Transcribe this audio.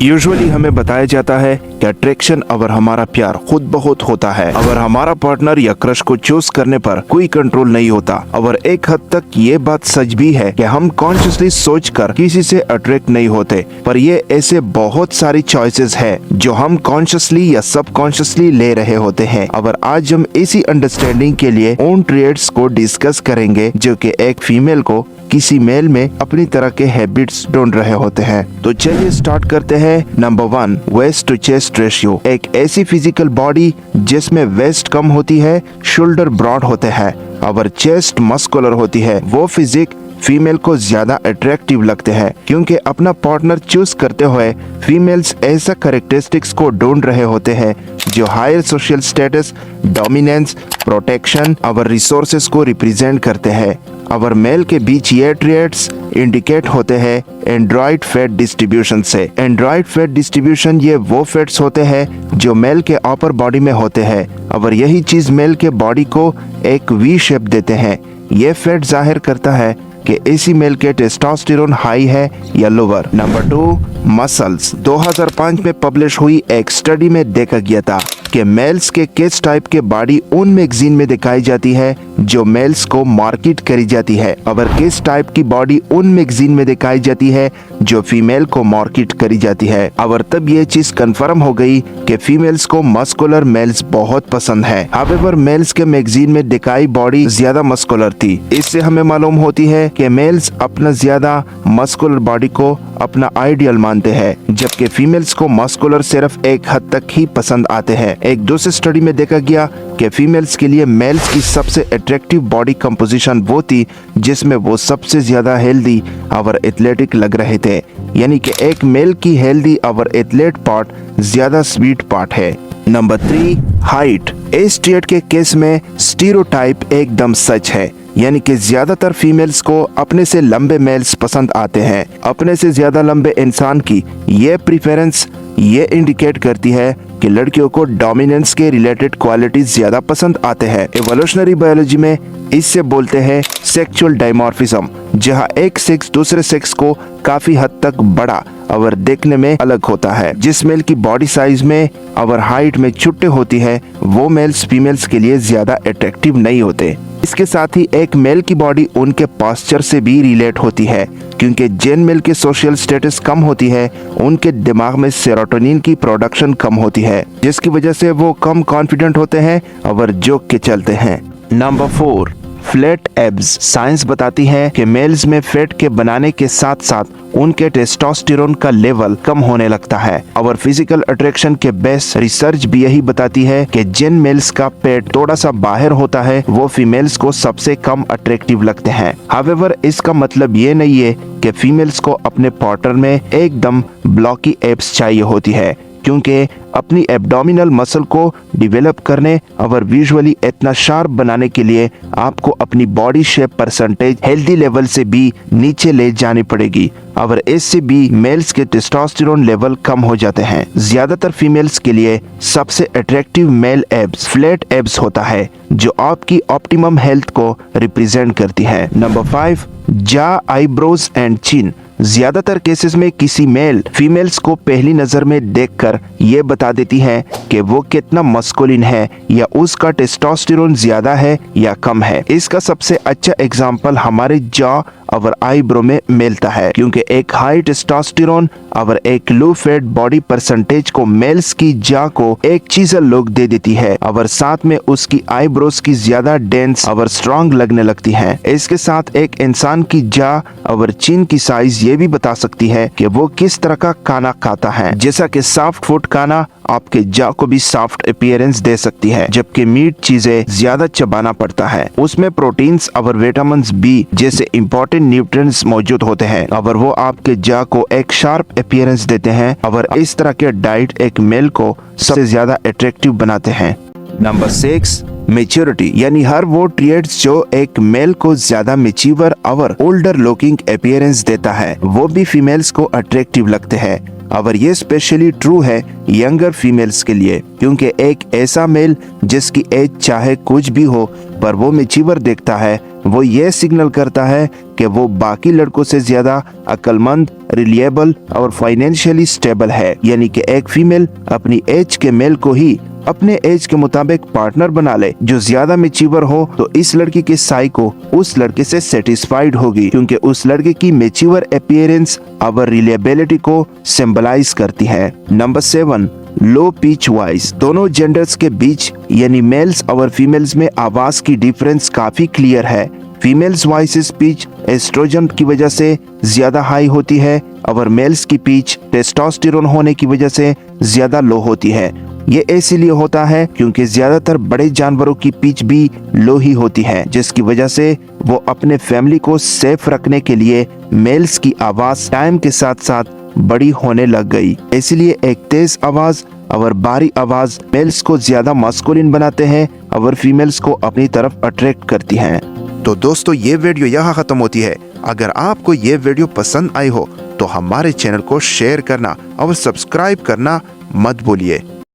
Usually हमें बताया जाता है कि अट्रैक्शन और हमारा प्यार खुद ब खुद होता है और हमारा पार्टनर या क्रश को चूज करने पर कोई कंट्रोल नहीं होता। और एक हद तक ये बात सच भी है कि हम कॉन्शियसली सोचकर किसी से अट्रैक्ट नहीं होते, पर ये ऐसे बहुत सारी चॉइसेस है जो हम कॉन्शियसली या सबकॉन्शियसली ले रहे होते हैं। और आज हम इसी अंडरस्टैंडिंग के लिए उन ट्रेड्स को डिस्कस करेंगे जो कि एक फीमेल को किसी मेल में अपनी तरह के हैबिट्स ढूंढ रहे होते हैं। तो चलिए स्टार्ट करते हैं। Number 1, waist to chest ratio. एक ऐसी फिजिकल बॉडी जिसमें वेस्ट कम होती है, शोल्डर ब्रॉड होते हैं और चेस्ट मस्कुलर होती है, वो फिजिक फीमेल को ज्यादा अट्रैक्टिव लगते हैं। क्योंकि अपना पार्टनर चूज करते हुए फीमेल्स ऐसा कैरेक्टरिस्टिक्स को ढूंढ रहे होते हैं जो higher social status, dominance, protection और रिसोर्सेस को रिप्रेजेंट करते हैं। और मेल के बीच ये ट्रेड्स इंडिकेट होते हैं एंड्रॉइड फैट डिस्ट्रीब्यूशन से। एंड्रॉइड फैट डिस्ट्रीब्यूशन ये वो फैट्स होते हैं जो मेल के अपर बॉडी में होते हैं और यही चीज मेल के बॉडी को एक वी शेप देते हैं। ये फैट जाहिर करता है कि इसी मेल के टेस्टोस्टेरोन हाई है या लोअर। Number 2, muscles. 2005 में पब्लिश हुई एक स्टडी में देखा गया था कि मेल्स के किस टाइप के बॉडी उन मैगजीन में दिखाई जाती है जो मेल्स को मार्केट करी जाती है और किस टाइप की बॉडी उन मैगजीन में दिखाई जाती है जो फीमेल को मार्केट करी जाती है। और तब ये चीज कंफर्म हो गई कि फीमेल्स को मस्कुलर मेल्स बहुत पसंद है। हावेवर मेल्स के मैगजीन में दिखाई बॉडी ज्यादा मस्कुलर थी। इससे हमें मालूम होती है कि मेल्स अपना ज्यादा मस्कुलर बॉडी को अपना आइडियल मानते हैं, जबकि फीमेल्स को मस्कुलर सिर्फ एक हद तक ही पसंद आते हैं। एक दूसरी स्टडी में देखा गया कि फीमेल्स के लिए मेल्स की सबसे अट्रैक्टिव बॉडी कंपोजिशन वो थी जिसमें वो सबसे ज्यादा हेल्दी और एथलेटिक लग रहे थे। यानी कि एक मेल की हेल्दी और एथलेट पार्ट ज्यादा स्वीट पार्ट है। Number 3, height. इस ट्रेड के केस में स्टीरियोटाइप एकदम सच है, यानी कि ज्यादातर फीमेल्स को अपने से लंबे मेल्स पसंद आते हैं। अपने से ज्यादा लंबे इंसान की ये प्रेफरेंस ये इंडिकेट करती है कि लड़कियों को डोमिनेंस के रिलेटेड क्वालिटीज ज्यादा पसंद आते हैं। इवोल्यूशनरी बायोलॉजी में इससे बोलते हैं सेक्सुअल डायमॉर्फिज्म, जहां एक सेक्स दूसरे सेक्स को काफी हद तक बड़ा और देखने में अलग होता है। जिस मेल की बॉडी साइज में और हाइट में छुट्टे होती है वो मेल्स फीमेल्स के लिए ज्यादा अट्रैक्टिव नहीं होते। इसके साथ ही एक मेल की बॉडी उनके पास्चर से भी रिलेट होती है, क्योंकि जिन मेल के सोशल स्टेटस कम होती है उनके दिमाग में सेरोटोनिन की प्रोडक्शन कम होती है, जिसकी वजह से वो कम कॉन्फिडेंट होते हैं और जोक के चलते हैं। Number 4, flat abs. साइंस बताती है कि मेल्स में फैट के बनाने के साथ साथ उनके टेस्टोस्टेरोन का लेवल कम होने लगता है। और फिजिकल अट्रैक्शन के बेस्ट रिसर्च भी यही बताती है कि जिन मेल्स का पेट थोड़ा सा बाहर होता है वो फीमेल्स को सबसे कम अट्रैक्टिव लगते हैं। हावेवर इसका मतलब ये नहीं है कि फीमेल्स को अपने पार्टनर में एकदम ब्लॉकी एब्स चाहिए होती है, क्योंकि अपनी एब्डोमिनल मसल को डेवलप करने और विजुअली इतना शार्प बनाने के लिए आपको अपनी body shape percentage healthy level से भी नीचे ले जानी पड़ेगी और इससे भी मेल्स के टेस्टोस्टेरोन लेवल कम हो जाते हैं। ज्यादातर फीमेल्स के लिए सबसे attractive male abs flat abs होता है, जो आपकी ऑप्टिमम हेल्थ को रिप्रेजेंट करती है। नंबर 5, जा, आईब्रोज एंड चिन। ज्यादातर केसेस में किसी मेल फीमेल्स को पहली नजर में देखकर ये बता देती है कि वो कितना मस्कुलिन है या उसका टेस्टोस्टेरोन ज्यादा है या कम है। इसका सबसे अच्छा एग्जांपल हमारे जॉ और आईब्रो में मिलता है, क्योंकि एक हाई टेस्टोस्टेरोन और एक लो फैट बॉडी परसेंटेज को मेल्स की जॉ को एक चीजल लुक दे देती है और साथ में उसकी आईब्रोज की ज्यादा डेंस और स्ट्रॉन्ग लगने लगती है। इसके साथ एक इंसान की जॉ और चिन की साइज ये भी बता सकती है कि वो किस तरह का खाना खाता है। जैसा कि सॉफ्ट फूड खाना आपके जॉ को भी सॉफ्ट अपीयरेंस दे सकती है, जबकि मीट चीजें ज्यादा चबाना पड़ता है। उसमें प्रोटीन्स और विटामिन बी जैसे इंपॉर्टेंट न्यूट्रिएंट्स मौजूद होते हैं और वो आपके जॉ को एक शार्प अपीयरेंस देते हैं और इस तरह के डाइट एक मेल को सबसे ज्यादा अट्रैक्टिव बनाते हैं। नंबर 6, मेच्योरिटी, यानी हर वो ट्रेड्स जो एक मेल को ज्यादा मेच्योर और ओल्डर लुकिंग अपीयरेंस देता है वो भी फीमेल्स को अट्रैक्टिव लगते हैं। और ये स्पेशली ट्रू है यंगर फीमेल्स के लिए, क्योंकि एक ऐसा मेल जिसकी एज चाहे कुछ भी हो पर वो मेच्योर देखता है वो ये सिग्नल करता है कि वो बाकी लड़कों से ज्यादा अक्लमंद, रिलिएबल और फाइनेंशियली स्टेबल है। यानी कि एक फीमेल अपनी एज के मेल को ही अपने एज के मुताबिक पार्टनर बना ले जो ज्यादा मेच्योर हो, तो इस लड़की की साइको उस लड़के से सेटिस्फाइड होगी, क्योंकि उस लड़के की मेच्योर अपीयरेंस और रिलिएबिलिटी को सिंबलाइज करती है। Number 7, low pitch voice. दोनों जेंडर्स के बीच यानी मेल्स और फीमेल्स में आवाज की डिफरेंस काफी क्लियर है। फीमेल्स वॉइस पिच एस्ट्रोजन की वजह से ज्यादा हाई होती है और मेल्स की पिच टेस्टोस्टेरोन होने की वजह से ज्यादा लो होती है। ये इसीलिए होता है क्योंकि ज्यादातर बड़े जानवरों की पिच भी लो ही होती है, जिसकी वजह से वो अपने फैमिली को सेफ रखने के लिए मेल्स की आवाज टाइम के साथ साथ बड़ी होने लग गई। इसलिए एक तेज आवाज और बारी आवाज मेल्स को ज्यादा मास्कुलिन बनाते हैं और फीमेल्स को अपनी तरफ अट्रैक्ट करती हैं। तो दोस्तों, ये वीडियो यहाँ खत्म होती है। अगर आपको ये वीडियो पसंद आई हो तो हमारे चैनल को शेयर करना और सब्सक्राइब करना मत भूलिए।